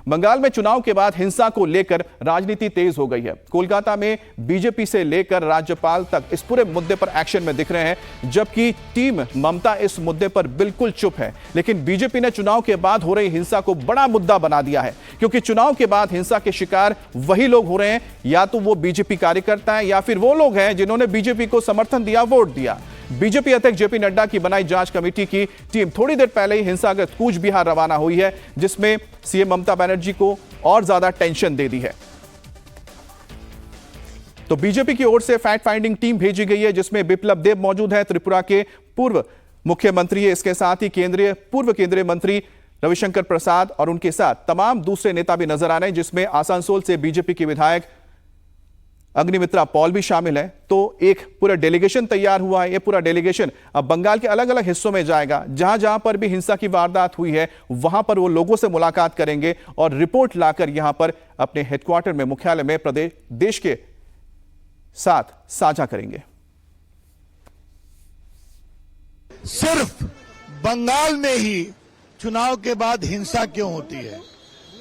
बंगाल में चुनाव के बाद हिंसा को लेकर राजनीति तेज हो गई है। कोलकाता में बीजेपी से लेकर राज्यपाल तक इस पूरे मुद्दे पर एक्शन में दिख रहे हैं, जबकि टीम ममता इस मुद्दे पर बिल्कुल चुप है। लेकिन बीजेपी ने चुनाव के बाद हो रही हिंसा को बड़ा मुद्दा बना दिया है, क्योंकि चुनाव के बाद हिंसा के शिकार वही लोग हो रहे हैं, या तो वो बीजेपी कार्यकर्ता हैं या फिर वो लोग हैं जिन्होंने बीजेपी को समर्थन दिया, वोट दिया। बीजेपी अध्यक्ष जेपी नड्डा की बनाई जांच कमेटी की टीम थोड़ी देर पहले ही हिंसाग्रस्त कूच बिहार रवाना हुई है, जिसमें सीएम ममता बनर्जी को और ज्यादा टेंशन दे दी है। तो बीजेपी की ओर से फैक्ट फाइंडिंग टीम भेजी गई है, जिसमें बिप्लब देब मौजूद है, त्रिपुरा के पूर्व मुख्यमंत्री है। इसके साथ ही पूर्व केंद्रीय मंत्री रविशंकर प्रसाद और उनके साथ तमाम दूसरे नेता भी नजर आ रहे हैं, जिसमें आसनसोल से बीजेपी के विधायक अग्निमित्रा पॉल भी शामिल है। तो एक पूरा डेलीगेशन तैयार हुआ है। यह पूरा डेलीगेशन अब बंगाल के अलग अलग हिस्सों में जाएगा, जहां जहां पर भी हिंसा की वारदात हुई है वहां पर वो लोगों से मुलाकात करेंगे और रिपोर्ट लाकर यहां पर अपने हेडक्वार्टर में, मुख्यालय में देश के साथ साझा करेंगे। सिर्फ बंगाल में ही चुनाव के बाद हिंसा क्यों होती है,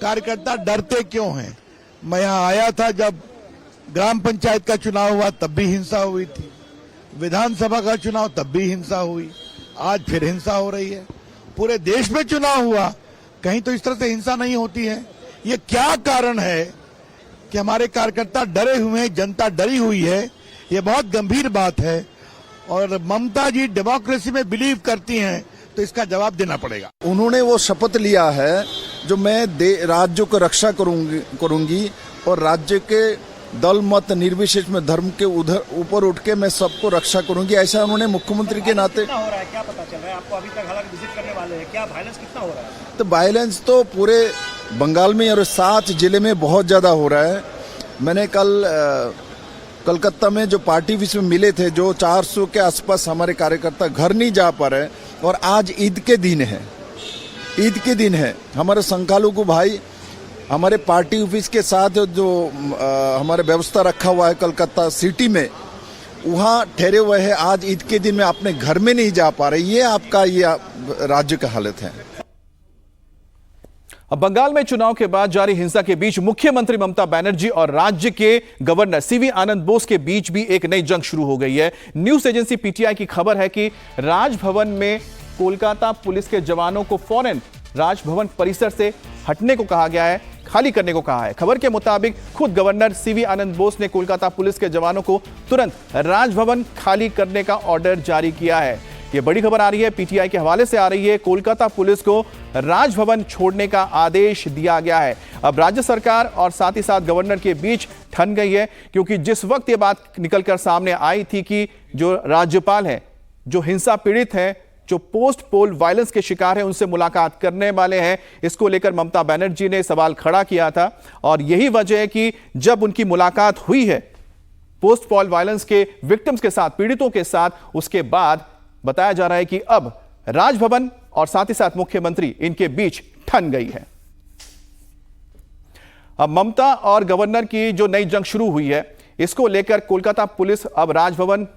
कार्यकर्ता डरते क्यों हैं? मैं यहां आया था जब ग्राम पंचायत का चुनाव हुआ, तब भी हिंसा हुई थी। विधानसभा का चुनाव, तब भी हिंसा हुई। आज फिर हिंसा हो रही है। पूरे देश में चुनाव हुआ, कहीं तो इस तरह से हिंसा नहीं होती है। ये क्या कारण है कि हमारे कार्यकर्ता डरे हुए हैं, जनता डरी हुई है? ये बहुत गंभीर बात है और ममता जी डेमोक्रेसी में बिलीव करती हैं, तो इसका जवाब देना पड़ेगा। उन्होंने वो शपथ लिया है जो मैं राज्य को रक्षा करूंगी और राज्य के दल मत निर्विशेष में धर्म के ऊपर उठ के मैं सबको रक्षा करूंगी, ऐसा उन्होंने मुख्यमंत्री के नाते। कितना हो रहा है, क्या पता चल रहा है आपको? अभी तक हालांकि विजिट करने वाले हैं, क्या वायलेंस कितना हो रहा है? तो वायलेंस तो पूरे बंगाल में और 7 जिले में बहुत ज्यादा हो रहा है। मैंने कल कलकत्ता में जो पार्टी ऑफिस में मिले थे, जो 400 के आसपास हमारे कार्यकर्ता घर नहीं जा पा रहे, और आज ईद के दिन है। ईद के दिन है। हमारे संख्यालघु भाई हमारे पार्टी ऑफिस के साथ जो हमारे व्यवस्था रखा हुआ है कलकत्ता सिटी में, वहाँ ठहरे हुए हैं। आज ईद के दिन में अपने घर में नहीं जा पा रहे। ये आपका ये राज्य का हालत है। अब बंगाल में चुनाव के बाद जारी हिंसा के बीच मुख्यमंत्री ममता बनर्जी और राज्य के गवर्नर सीवी आनंद बोस के बीच भी एक नई जंग शुरू हो गई है। न्यूज एजेंसी पीटीआई की खबर है कि राजभवन में कोलकाता पुलिस के जवानों को फौरन राजभवन परिसर से हटने को कहा गया है, खाली करने को कहा है। खबर के मुताबिक खुद गवर्नर सीवी आनंद बोस ने कोलकाता पुलिस के जवानों को तुरंत राजभवन खाली करने का ऑर्डर जारी किया है। यह बड़ी खबर आ रही है, पीटीआई के हवाले से आ रही है। कोलकाता पुलिस को राजभवन छोड़ने का आदेश दिया गया है। अब राज्य सरकार और साथ ही साथ गवर्नर के बीच ठन गई है, क्योंकि जिस वक्त यह बात निकलकर सामने आई थी कि जो राज्यपाल हैं, जो हिंसा पीड़ित हैं, जो पोस्ट पोल वायलेंस के शिकार हैं, उनसे मुलाकात करने वाले हैं, इसको लेकर ममता बनर्जी ने सवाल खड़ा किया था। और यही वजह है कि जब उनकी मुलाकात हुई है पोस्ट पोल वायलेंस के विक्टिम्स के साथ, पीड़ितों के साथ, उसके बाद बताया जा रहा है कि अब राजभवन और साथ ही साथ मुख्यमंत्री इनके बीच ठन गई है। अब ममता और गवर्नर की जो नई जंग शुरू हुई है, इसको लेकर कोलकाता पुलिस अब राजभवन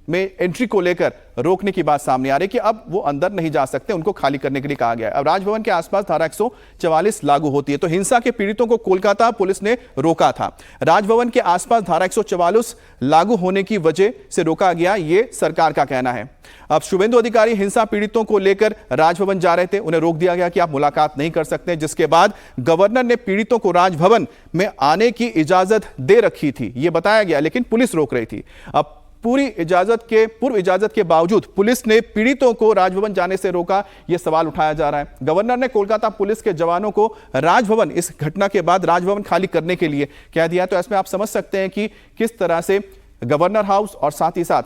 में एंट्री को लेकर रोकने की बात सामने आ रही है कि अब वो अंदर नहीं जा सकते, उनको खाली करने के लिए कहा गया है। अब राजभवन के आसपास धारा 144 लागू होती है, तो हिंसा के पीड़ितों को कोलकाता पुलिस ने रोका था। राजभवन के आसपास धारा 144 लागू होने की वजह से रोका गया, ये सरकार का कहना है। अब शुभेंदु अधिकारी हिंसा पीड़ितों को लेकर राजभवन जा रहे थे, उन्हें रोक दिया गया कि आप मुलाकात नहीं कर सकते, जिसके बाद गवर्नर ने पीड़ितों को राजभवन में आने की इजाजत दे रखी थी, यह बताया गया, लेकिन पुलिस रोक रही थी। अब पूर्व इजाजत के बावजूद पुलिस ने पीड़ितों को राजभवन जाने से रोका, यह सवाल उठाया जा रहा है। गवर्नर ने कोलकाता पुलिस के जवानों को राजभवन, इस घटना के बाद राजभवन खाली करने के लिए कह दिया। तो इसमें आप समझ सकते हैं कि किस तरह से गवर्नर हाउस और साथ ही साथ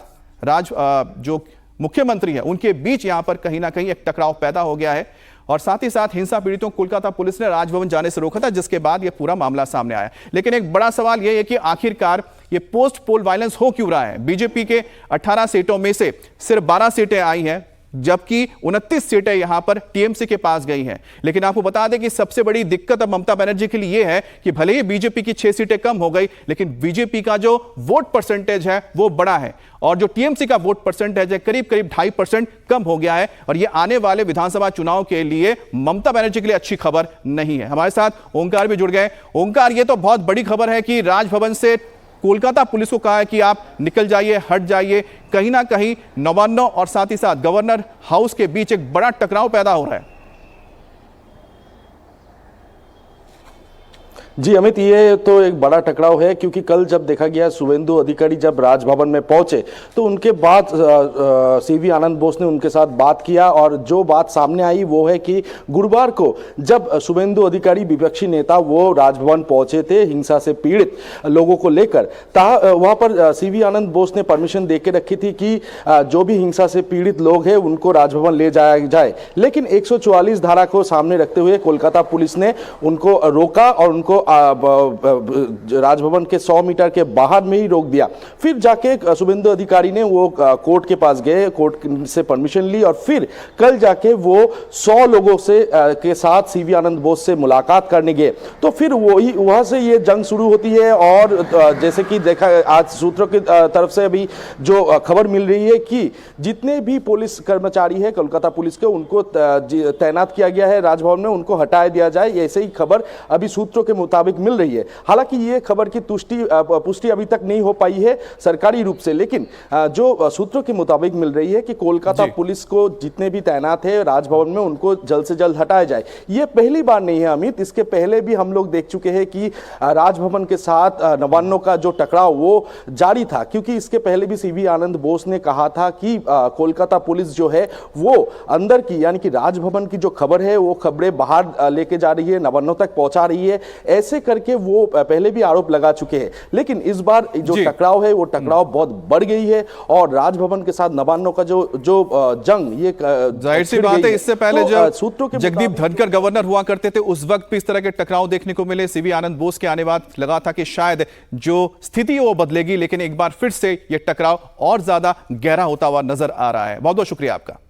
जो मुख्यमंत्री है उनके बीच यहां पर कहीं ना कहीं एक टकराव पैदा हो गया है। और साथ ही साथ हिंसा पीड़ितों को कोलकाता पुलिस ने राजभवन जाने से रोका था, जिसके बाद यह पूरा मामला सामने आया। लेकिन एक बड़ा सवाल यह है कि आखिरकार ये पोस्ट पोल वायलेंस हो क्यों रहा है? बीजेपी के 18 सीटों में से सिर्फ 12 सीटें आई हैं जबकि 29 सीटें यहां पर टीएमसी के पास गई हैं। लेकिन आपको बता दें कि सबसे बड़ी दिक्कत अब ममता बनर्जी के लिए यह है कि भले ही बीजेपी की 6 सीटें कम हो गई, लेकिन बीजेपी का जो वोट परसेंटेज है वो बड़ा है और जो टीएमसी का वोट परसेंटेज है करीब 2.5% कम हो गया है। और यह आने वाले विधानसभा चुनाव के लिए ममता बनर्जी के लिए अच्छी खबर नहीं है। हमारे साथ ओंकार भी जुड़ गए। ओंकार, यह तो बहुत बड़ी खबर है कि राजभवन से कोलकाता पुलिस को कहा है कि आप निकल जाइए, हट जाइए। कहीं ना कहीं नवान्नों और साथ ही साथ गवर्नर हाउस के बीच एक बड़ा टकराव पैदा हो रहा है। जी अमित, ये तो एक बड़ा टकराव है क्योंकि कल जब देखा गया शुभेंदु अधिकारी जब राजभवन में पहुंचे तो उनके बाद सीवी आनंद बोस ने उनके साथ बात किया और जो बात सामने आई वो है कि गुरुवार को जब शुभेंदु अधिकारी विपक्षी नेता वो राजभवन पहुंचे थे हिंसा से पीड़ित लोगों को लेकर, वहां पर सीवी आनंद बोस ने परमिशन दे के रखी थी कि जो भी हिंसा से पीड़ित लोग हैं उनको राजभवन ले जाया जाए। लेकिन 144 धारा को सामने रखते हुए कोलकाता पुलिस ने उनको रोका और उनको राजभवन के 100 मीटर के बाहर में ही रोक दिया। फिर जाके शुभेंदु अधिकारी ने वो कोर्ट के पास गए, कोर्ट से परमिशन ली और फिर कल जाके वो 100 लोगों से के साथ सीवी आनंद बोस से मुलाकात करने गए। तो फिर वही वहां से ये जंग शुरू होती है और जैसे कि देखा आज सूत्रों की तरफ से अभी जो खबर मिल रही है कि जितने भी पुलिस कर्मचारी है कोलकाता पुलिस के उनको तैनात किया गया है राजभवन में, उनको हटा दिया जाए, ऐसे ही खबर अभी सूत्रों के मुताबिक मिल रही है। हालांकि ये खबर की पुष्टि अभी तक नहीं हो पाई है सरकारी रूप से, लेकिन जो सूत्रों के मुताबिक मिल रही है कि कोलकाता पुलिस को जितने भी तैनात है राजभवन में उनको जल्द से जल्द हटाया जाए। ये पहली बार नहीं है अमित, इसके पहले भी हम लोग देख चुके हैं कि राजभवन के साथ नवान्नों का जो टकराव वो जारी था, क्योंकि इसके पहले भी सीवी आनंद बोस ने कहा था कि कोलकाता पुलिस जो है वो अंदर की यानी कि राजभवन की जो खबर है वो खबरें बाहर लेके जा रही है, नवान्नों तक पहुंचा रही है, ऐसे करके वो पहले भी आरोप लगा चुके हैं। लेकिन इस बार जो टकराव है वो टकराव बहुत बढ़ गई है और राजभवन के साथ नवान्नों का जो जंग ये जाहिर सी बात है। इससे पहले तो सूत्रों के जगदीप धनखड़ गवर्नर हुआ करते थे उस वक्त भी इस तरह के टकराव देखने को मिले। सीवी आनंद बोस के आने बाद लगा था कि शायद जो स्थिति वो बदलेगी, लेकिन एक बार फिर से ये टकराव और ज्यादा गहरा होता हुआ नजर आ रहा है। बहुत बहुत शुक्रिया आपका।